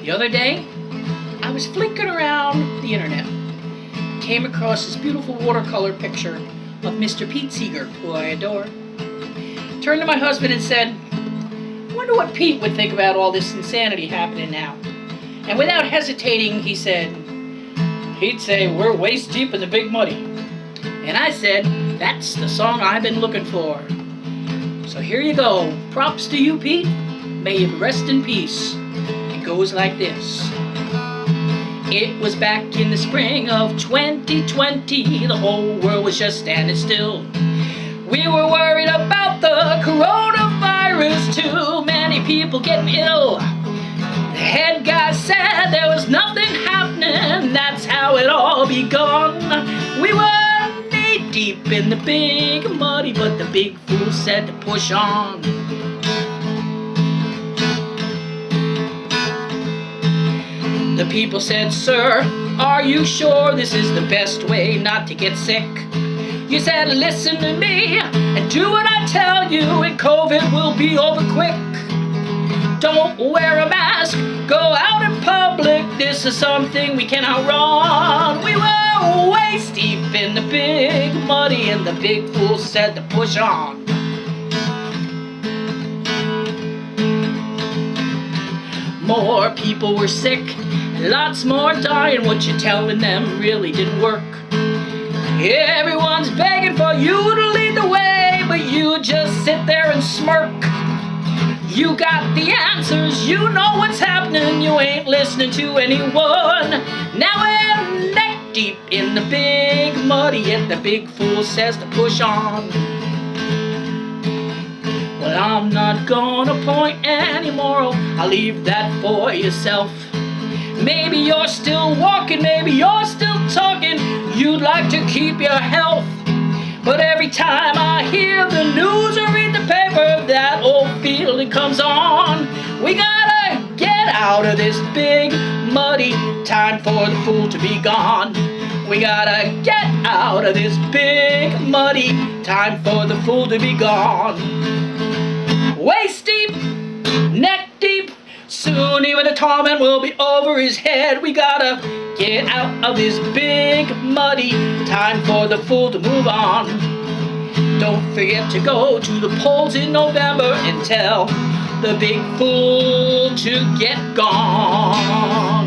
The other day, I was flicking around the internet, came across this beautiful watercolor picture of Mr. Pete Seeger, who I adore. Turned to my husband and said, "Wonder what Pete would think about all this insanity happening now." And without hesitating, he said, "He'd say we're waist deep in the big muddy." And I said, "That's the song I've been looking for." So here you go. Props to you, Pete. May you rest in peace. It goes like this. It was back in the spring of 2020. The whole world was just standing still. We were worried about the coronavirus. Too many people getting ill. The head guy said there was nothing happening. That's how it all begun. We were knee deep in the big muddy, but the big fool said to push on. The people said, "Sir, are you sure this is the best way not to get sick?" You said, "Listen to me and do what I tell you, and COVID will be over quick. Don't wear a mask, go out in public, this is something we cannot run." We were waist deep in the big muddy, and the big fool said to push on. More people were sick, lots more dying. What you're telling them really didn't work. Everyone's begging for you to lead the way, but you just sit there and smirk. You got the answers, you know what's happening, you ain't listening to anyone. Now we're neck deep in the big muddy, and the big fool says to push on. Well, I'm not gonna point any moral, I'll leave that for yourself. Maybe you're still walking, maybe you're still talking, you'd like to keep your health. But every time I hear the news or read the paper, that old feeling comes on. We gotta get out of this big muddy, time for the fool to be gone. We gotta get out of this big muddy, time for the fool to be gone. Waist deep, neck deep, soon even the torment will be over his head. We gotta get out of this big muddy, time for the fool to move on. Don't forget to go to the polls in November and tell the big fool to get gone.